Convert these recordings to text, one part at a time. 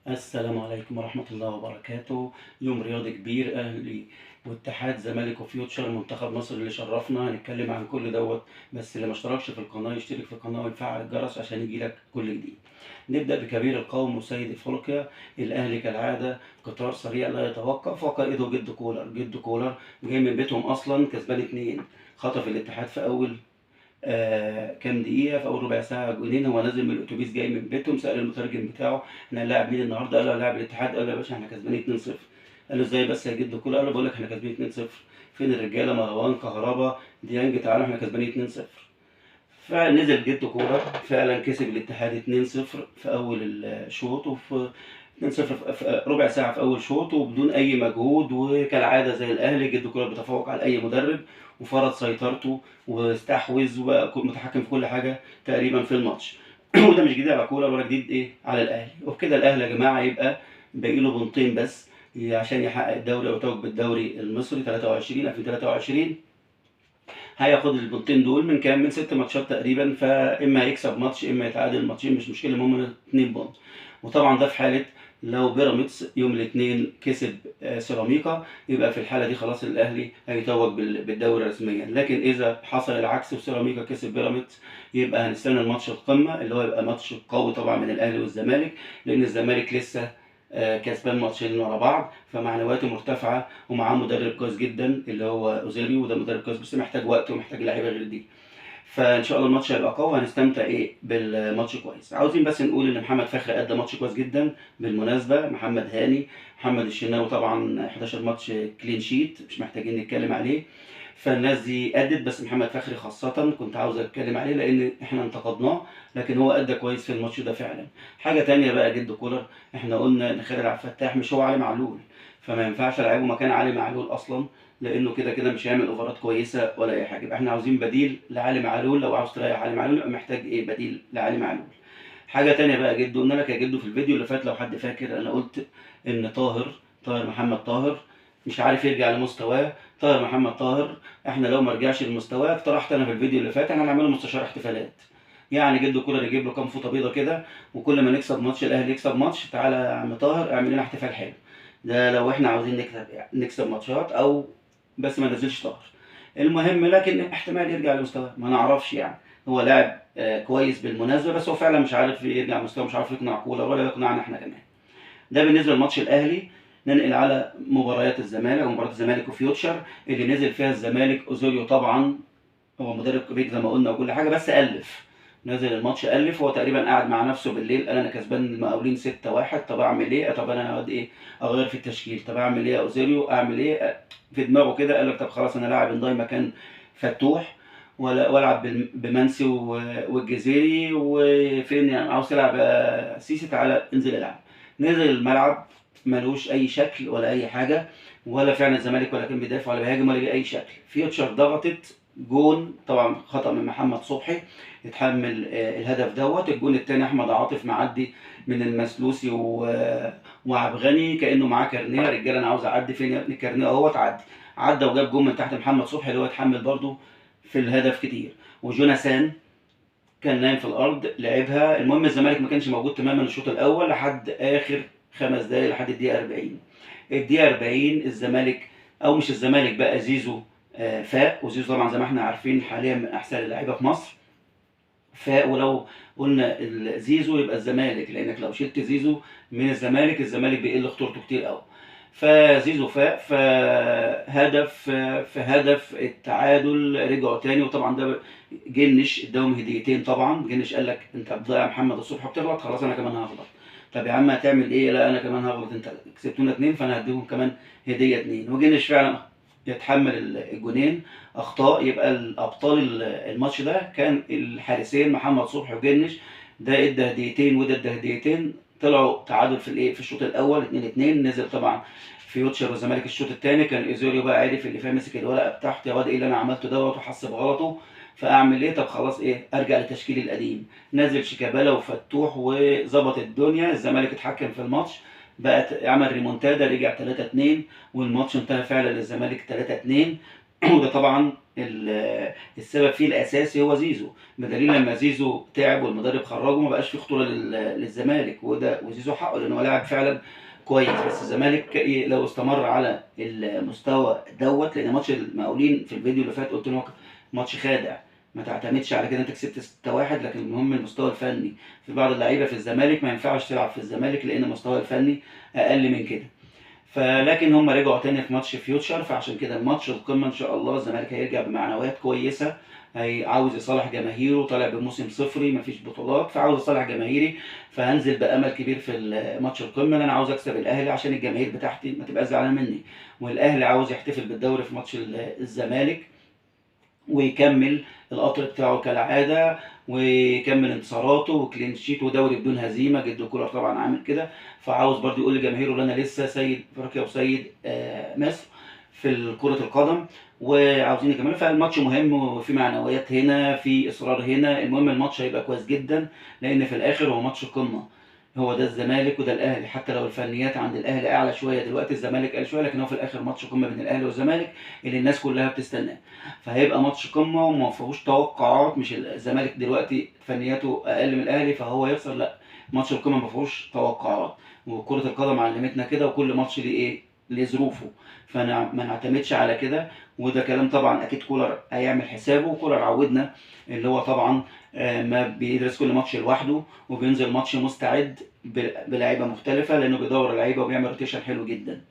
السلام عليكم ورحمة الله وبركاته. يوم رياضي كبير، أهلي واتحاد زمالك وفيوتشر منتخب مصر اللي شرفنا. هنتكلم عن كل دوت، بس اللي ما اشتركش في القناة يشترك في القناة ويفعل الجرس عشان يجيلك كل جديد. نبدأ بكبير القوم وسيد افريقيا. الأهلي كالعادة قطار سريع لا يتوقف، وقائده جد كولر. جد كولر جاي من بيتهم أصلا كسبان اتنين، خطف الاتحاد في أول كام دقيقة، في أول ربع ساعة جونين. هو نازل من الأتوبيس جاي من بيتهم، سأل المترجم بتاعه احنا هنلاعب مين النهارده؟ قال له هنلاعب الاتحاد. قال له يا باشا احنا كسبانين 2-0. قال له ازاي بس يا جد كله؟ قال له بقول لك احنا كسبانين 2-0. فين الرجالة؟ مروان، كهربا، ديانج، تعالوا احنا كسبانين 2-0. فنزل جد كولر فعلا كسب الاتحاد 2-0 في أول الشوط، وفي 2-0 في ربع ساعة في أول شوط، وبدون أي مجهود. وكالعادة زي الأهلي جد كولر بيتفوق على أي مدرب، وفرض سيطرته واستحوذ وبقى متحكم في كل حاجة تقريبا في الماتش. وده مش جديد على كولر ولا جديد على الأهلي. وبكده الأهلي يا جماعة يبقى باقي له بنطين بس عشان يحقق الدوري ويتوج بالدوري المصري 2023. هياخد البطولتين دول من كام؟ من 6 ماتشات تقريبا. فاما هيكسب ماتش اما يتعادل ماتشين، مش مشكله، المهم 2 بونت. وطبعا ده في حاله لو بيراميدز يوم الاثنين كسب سيراميكا، يبقى في الحاله دي خلاص الاهلي هيتوج بالدوري رسميا. لكن اذا حصل العكس وسيراميكا كسب بيراميدز، يبقى هنستنى الماتش القمه اللي هو يبقى ماتش قوي طبعا من الاهلي والزمالك، لان الزمالك لسه كسبان ماتشين ورا بعض، فمعنوياته مرتفعه، ومعاه مدرب كويس جدا اللي هو اوزيريو، وده مدرب كويس بس محتاج وقت ومحتاج لعيبه غير دي. فان شاء الله الماتش هيبقى قوي، هنستمتع بالماتش كويس. عاوزين بس نقول ان محمد فخري ادى ماتش كويس جدا بالمناسبه، محمد هاني، محمد الشناوي طبعا 11 ماتش كلين شيت، مش محتاجين نتكلم عليه. فالناس دي ادت، بس محمد فخري خاصه كنت عاوز اتكلم عليه لان احنا انتقدناه، لكن هو ادى كويس في الماتش ده فعلا. حاجه تانية بقى جد كولر، احنا قلنا ان خالد عبد الفتاح مش هو علي معلول، فما ينفعش العبه مكان علي معلول اصلا، لانه كده كده مش هيعمل اوفرات كويسه ولا اي حاجه. يبقى احنا عاوزين بديل لعلي معلول. لو عاوز تريح علي معلول يبقى محتاج بديل لعلي معلول. حاجه تانية بقى يا جدو، قلنا لك يا جدو في الفيديو اللي فات لو حد فاكر، انا قلت ان طاهر محمد طاهر مش عارف يرجع لمستواه. طاهر محمد طاهر احنا لو ما رجعش لمستواه، اقترحت انا في الفيديو اللي فات احنا هنعمله مستشار احتفالات. يعني جدو كولر يجيب له كام فوطه بيضه كده، وكل ما نكسب ماتش الاهلي يكسب ماتش، تعالى يا عم طاهر اعمل لنا احتفال حلو. ده لو احنا عاوزين نكسب ماتشات، او بس ما نزلش طاهر. المهم لكن احتمال يرجع لمستواه، ما نعرفش يعني. هو لاعب كويس بالمناسبه، بس هو فعلا مش عارف يرجع مستواه، مش عارف يقنع كولر ولا يقنعنا احنا كمان. ده بالنسبه لماتش الاهلي. ننقل على مباريات الزمالك، ومباراه الزمالك وفيوتشر اللي نزل فيها الزمالك. اوزيليو طبعا هو مدرب كبير زي ما قلنا وكل حاجه، بس الف نزل الماتش الف. هو تقريبا قاعد مع نفسه بالليل، قال انا كسبان المقاولين 6-1، طب اعمل ايه؟ طب انا هقعد اغير في التشكيل، طب اعمل ايه يا اوزيليو؟ اعمل ايه؟ في دماغه كده قال لك طب خلاص انا لاعب انضاي مكان فتوح، ولا والعب بمنسي والجزيري، وفين يعني عاوز تلعب سيسي؟ تعالى انزل العب. نزل الملعب ملوش اي شكل ولا اي حاجه، ولا فعلا الزمالك ولا كان بيدافع ولا بيهاجم ولا ليه اي شكل. فيوتشر ضغطت جون، طبعا خطأ من محمد صبحي يتحمل الهدف دوت. الجون الثاني احمد عاطف معدي من المسلوسي وعبد الغني كانه معاه كارنيه. رجاله انا عاوز اعدي، فين يا ابني الكارنيه اهوت؟ عدى وجاب جون من تحت محمد صبحي اللي هو اتحمل برده في الهدف كتير. وجوناثان كان نايم في الارض لعبها. المهم الزمالك ما كانش موجود تماما الشوط الاول لحد اخر 5 دقايق، لحد الدقيقه 40. الدقيقه 40 الزمالك، او مش الزمالك بقى، زيزو فاق. وزيزو طبعا زي ما احنا عارفين حاليا من احسن اللعيبه في مصر. فاق. ولو قلنا زيزو يبقى الزمالك، لانك لو شلت زيزو من الزمالك بيقل خطورته كتير قوي. فزيزو فاق، في هدف التعادل رجعوا تاني. وطبعا ده جنش اداهم هديتين. طبعا جنش قال لك انت بتضيع محمد الصبح وبتغلط، خلاص انا كمان هغلط. طب يا عم هتعمل ايه؟ لا انا كمان هغلط، انت كسبتونا 2 فانا هديهم كمان هديه 2. وجنش فعلا يتحمل الجونين اخطاء. يبقى الابطال الماتش ده كان الحارسين محمد صبحي وجنش. ده ادى هديتين وده ادى هديتين، طلعوا تعادل في الشوط الاول 2-2. نزل طبعا فيوتشر والزمالك الشوط الثاني، كان ايزوريو بقى عارف اللي فيها، مسك الورقه بتاعته، يا واد ايه اللي انا عملته دوت، وحس بغلطه. فاعمل ايه؟ طب خلاص ارجع لتشكيلي القديم. نزل شيكابالا وفتوح وظبط الدنيا. الزمالك اتحكم في الماتش، بقت عمل ريمونتادا، رجع 3-2، والماتش انتهى فعلا للزمالك 3-2. وده طبعا السبب فيه الاساسي هو زيزو، بدليل لما زيزو تعب والمدرب خرجه ما بقاش في خطوره للزمالك، وزيزو حقه لان هو لاعب فعلا كويس. بس الزمالك لو استمر على المستوى دوت، لان ماتش المقاولين في الفيديو اللي فات قلت ان هو ماتش خادع، ما تعتمدش على كده انت كسبت 6-1، لكن المهم المستوى الفني. في بعض اللعيبه في الزمالك ما ينفعش تلعب في الزمالك لان المستوى الفني اقل من كده. فلكن هم رجعوا تاني في ماتش فيوتشر، فعشان كده ماتش القمه ان شاء الله الزمالك هيرجع بمعنويات كويسه. عاوز يصالح جماهيره، طالع بموسم صفري مفيش بطولات، فعاوز يصالح جماهيري. فهنزل بامل كبير في ماتش القمه، لان انا عاوز اكسب الاهلي عشان الجماهير بتاعتي ما تبقاش زعلانه مني. والاهلي عاوز يحتفل بالدوري في ماتش الزمالك، ويكمل القطر بتاعه كالعاده، ويكمل انتصاراته وكلين شيت ودوري بدون هزيمه. جد كولر طبعا عامل كده، فعاوز برضه يقول لجماهيره ان انا لسه سيد افريقيا وسيد مصر في كره القدم، وعاوزين يكملوا. فالماتش مهم وفي معنويات هنا، في اصرار هنا. المهم الماتش هيبقى كويس جدا، لان في الاخر هو ماتش قمه. هو ده الزمالك وده الاهلي، حتى لو الفنيات عند الاهلي اعلى شويه دلوقتي، الزمالك اقل شويه، لكن هو في الاخر ماتش قمه بين الاهلي والزمالك اللي الناس كلها بتستناه. فهيبقى ماتش قمه وما فيهوش توقعات، مش الزمالك دلوقتي فنياته اقل من الاهلي فهو يخسر، لا. ماتش القمه ما فيهوش توقعات، وكره القدم علمتنا كده، وكل ماتش ليه ايه، ليه ظروفه. فانا ما نعتمدش على كده. وده كلام طبعا اكيد كولر هيعمل حسابه، وكولر عودنا اللي هو طبعا ما بيدرس كل ماتش لوحده، وبينزل ماتش مستعد بلعيبه مختلفه، لانه بيدور اللعيبه وبيعمل روتيشن حلو جدا.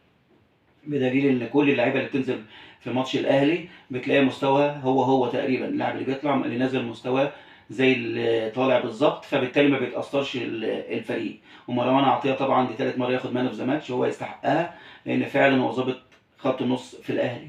بدليل ان كل اللعيبه اللي بتنزل في ماتش الاهلي بتلاقي مستوى هو تقريبا، اللاعب اللي بيطلع اللي نازل مستواه زي اللي طالع بالظبط، فبالتالي ما بيتاثرش الفريق. ومروان عطيه طبعا دي ثالث مره ياخد مان اوف ذا ماتش، وهو يستحقها لان فعلا هو ظابط خط النص في الاهلي.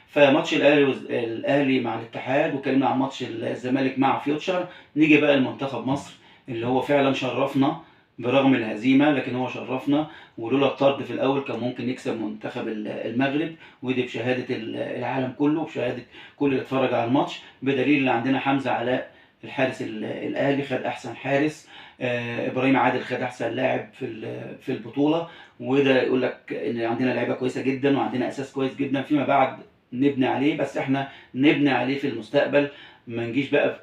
فماتش الاهلي مع الاتحاد، وكلمنا عن ماتش الزمالك مع فيوتشر. نيجي بقى لمنتخب مصر اللي هو فعلا شرفنا برغم الهزيمه، لكن هو شرفنا. ولولا الطرد في الاول كان ممكن يكسب منتخب المغرب، ودي بشهاده العالم كله، بشهاده كل اللي اتفرج على الماتش. بدليل ان عندنا حمزه علاء الحارس الاهلي خد احسن حارس، ابراهيم عادل خد احسن لاعب في البطوله. وده يقول لك ان عندنا لعيبه كويسه جدا، وعندنا اساس كويس جدا فيما بعد نبني عليه. بس احنا نبني عليه في المستقبل، ما نجيش بقى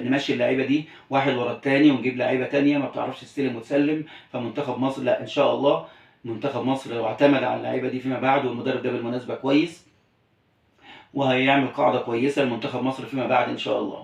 نمشي اللعيبه دي واحد ورا التاني ونجيب لعيبه تانيه ما بتعرفش تستلم وتسلم. فمنتخب مصر لا، ان شاء الله منتخب مصر لو اعتمد على اللعيبه دي فيما بعد، والمدرب ده بالمناسبه كويس، وهيعمل قاعده كويسه لمنتخب مصر فيما بعد ان شاء الله.